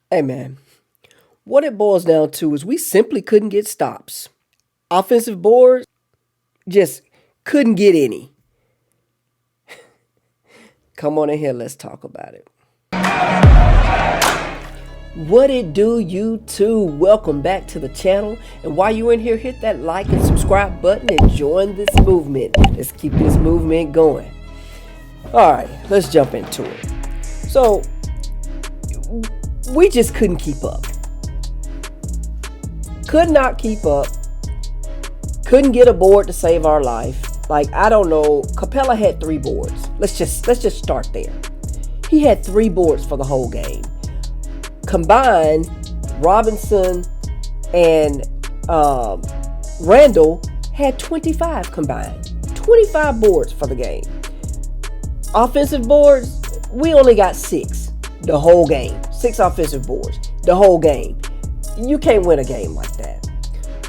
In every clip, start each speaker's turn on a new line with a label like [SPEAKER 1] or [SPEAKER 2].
[SPEAKER 1] Hey man, what it boils down to is we simply couldn't get stops. Offensive boards just couldn't get any. Come on in here, let's talk about it. What it do, YouTube? Welcome back to the channel. And while you're in here, hit that like and subscribe button and join this movement. Let's keep this movement going. Alright, let's jump into it. So, we just couldn't keep up. Could not keep up. Couldn't get a board to save our life. Like, I don't know. Capella had 3 boards. Let's just start there. He had 3 boards for the whole game. Combined, Robinson and Randall had 25 combined. 25 boards for the game. Offensive boards, we only got 6 the whole game. 6 offensive boards the whole game. You can't win a game like that.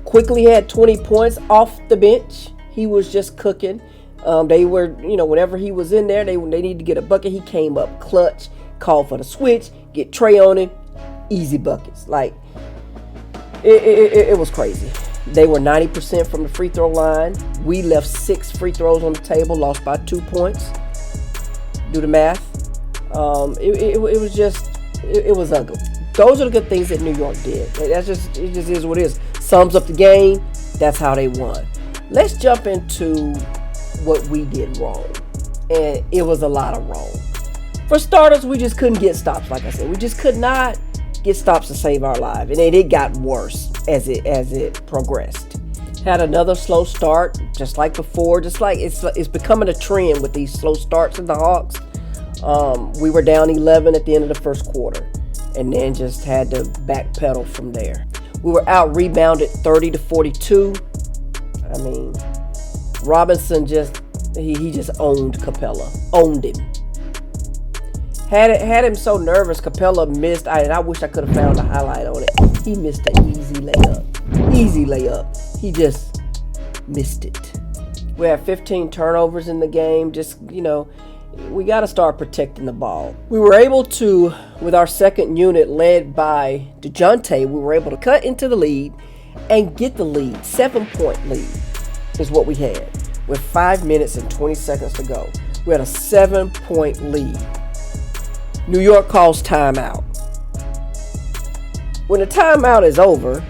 [SPEAKER 1] Quickly had 20 points off the bench. He was just cooking. They were, whenever he was in there, they needed to get a bucket. He came up clutch, called for the switch, get Trey on him, easy buckets. Like, it was crazy. They were 90% from the free throw line. We left 6 free throws on the table, lost by 2 points. Do the math. It was ugly. Those are the good things that New York did. It just is what it is. Sums up the game. That's how they won. Let's jump into what we did wrong. And it was a lot of wrong. For starters, we just couldn't get stops, like I said. We just could not get stops to save our life. And then it got worse as it progressed. Had another slow start, just like before. Just like it's becoming a trend with these slow starts in the Hawks. We were down 11 at the end of the first quarter, and then just had to backpedal from there. We were out rebounded 30-42. I mean, Robinson he just owned Capella, owned him. Had him so nervous. Capella missed. I wish I could have found a highlight on it. He missed an easy layup. He just missed it. We had 15 turnovers in the game. Just, we got to start protecting the ball. We were able to, with our second unit led by DeJounte, we were able to cut into the lead and get the lead. 7-point lead is what we had with 5 minutes and 20 seconds to go. We had a 7-point lead. New York calls timeout. When the timeout is over,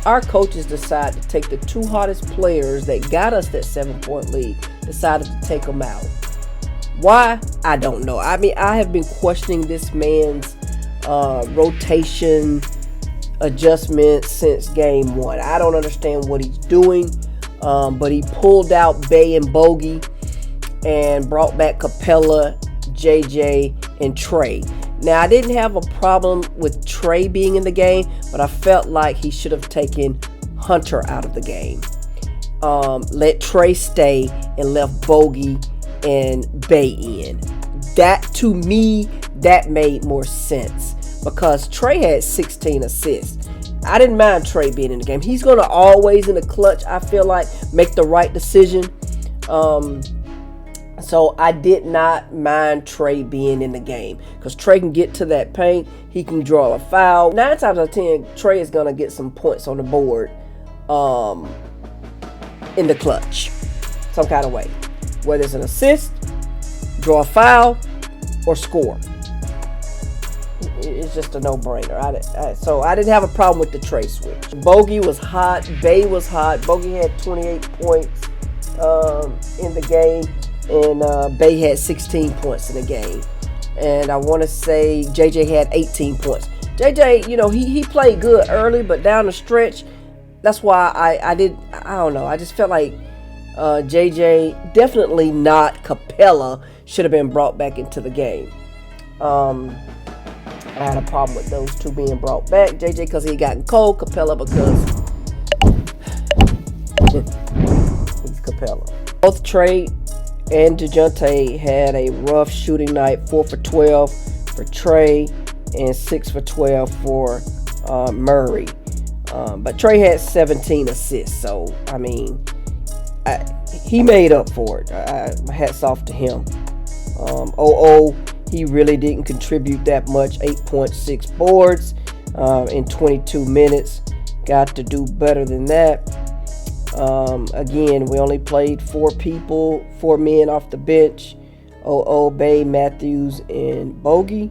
[SPEAKER 1] our coaches decide to take the 2 hottest players that got us that 7-point lead, decided to take them out. Why? I don't know. I mean, I have been questioning this man's rotation adjustment since game 1. I don't understand what he's doing, but he pulled out Bay and Bogey and brought back Capella, JJ, and Trey. Now, I didn't have a problem with Trey being in the game, but I felt like he should have taken Hunter out of the game. Let Trey stay and left Bogey and Bay in. That, to me, that made more sense because Trey had 16 assists. I didn't mind Trey being in the game. He's going to always, in the clutch, I feel like, make the right decision. So I did not mind Trey being in the game because Trey can get to that paint. He can draw a foul. 9 times out of 10, Trey is going to get some points on the board in the clutch, some kind of way. Whether it's an assist, draw a foul, or score. It's just a no-brainer. So I didn't have a problem with the Trey switch. Bogey was hot. Bay was hot. Bogey had 28 points in the game. And Bay had 16 points in the game. And I want to say JJ had 18 points. JJ, he played good early, but down the stretch, that's why I don't know. I just felt like JJ, definitely not Capella, should have been brought back into the game. I had a problem with those 2 being brought back. JJ because he had gotten cold. Capella because he's Capella. Both Trey and DeJounte had a rough shooting night. 4 for 12 for Trey and 6 for 12 for Murray. But Trey had 17 assists. So, I mean, he made up for it. My hats off to him. He really didn't contribute that much. 8.6 boards in 22 minutes. Got to do better than that. Again, we only played 4 men off the bench. Bay, Matthews, and Bogey.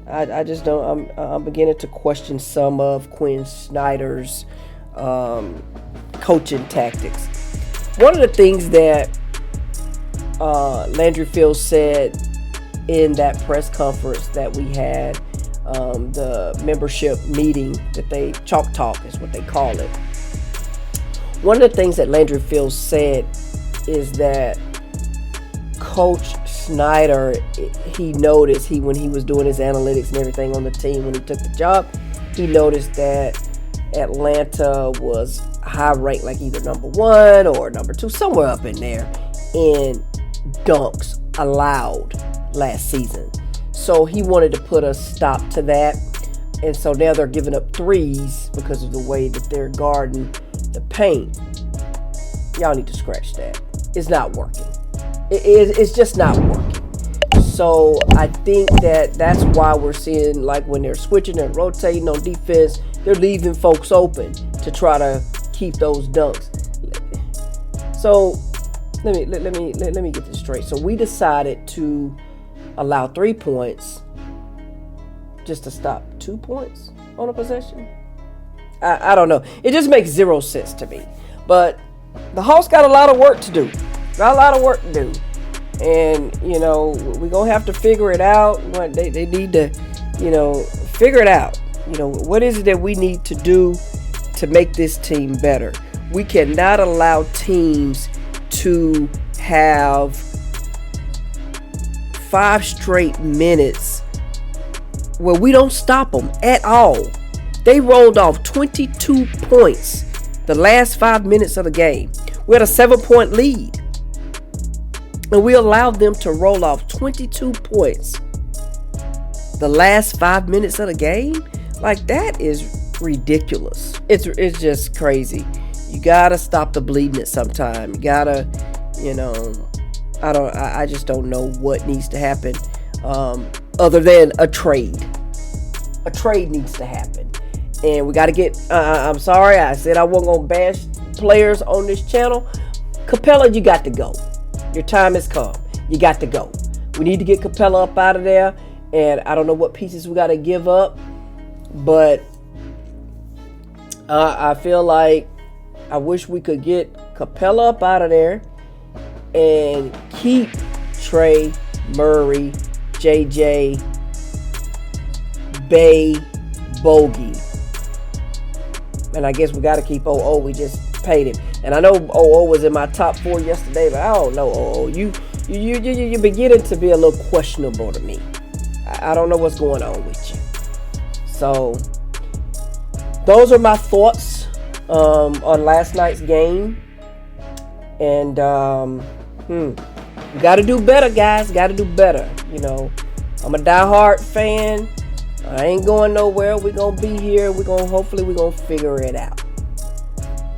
[SPEAKER 1] I just don't. I'm beginning to question some of Quinn Snyder's coaching tactics. One of the things that Landry Fields said in that press conference that we had, the membership meeting that they Chalk Talk is what they call it. One of the things that Landry Fields said is that Coach Snyder, he noticed when he was doing his analytics and everything on the team when he took the job, he noticed that Atlanta was high ranked, like either number 1 or number 2, somewhere up in there, in dunks allowed last season. So he wanted to put a stop to that. And so now they're giving up threes because of the way that they're guarding the paint. Y'all need to scratch that. It's not working. It's just not working. So I think that's why we're seeing, like, when they're switching and rotating on defense, they're leaving folks open to try to keep those dunks. So let me get this straight. So we decided to allow 3 points just to stop 2 points on a possession. I don't know. It just makes zero sense to me. But the Hawks got a lot of work to do. And, we're going to have to figure it out. They need to, figure it out. What is it that we need to do to make this team better? We cannot allow teams to have 5 straight minutes where we don't stop them at all. They rolled off 22 points the last 5 minutes of the game. We had a 7-point lead. And we allowed them to roll off 22 points the last 5 minutes of the game. Like, that is ridiculous. It's just crazy. You gotta stop the bleeding at some time. You gotta, I just don't know what needs to happen other than a trade. A trade needs to happen. And we got to get, I'm sorry, I said I wasn't going to bash players on this channel. Capella, you got to go. Your time has come. You got to go. We need to get Capella up out of there. And I don't know what pieces we got to give up. But I feel like I wish we could get Capella up out of there and keep Trey, Murray, JJ, Bay, Bogey. And I guess we got to keep OO. We just paid him. And I know OO was in my top 4 yesterday, but I don't know, OO. You're beginning to be a little questionable to me. I don't know what's going on with you. So, those are my thoughts on last night's game. And, we got to do better, guys. Got to do better. I'm a diehard fan. I ain't going nowhere. We're going to be here. Hopefully we're going to figure it out.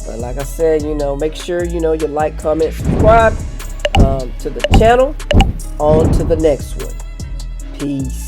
[SPEAKER 1] But like I said, make sure, you like, comment, subscribe to the channel. On to the next one. Peace.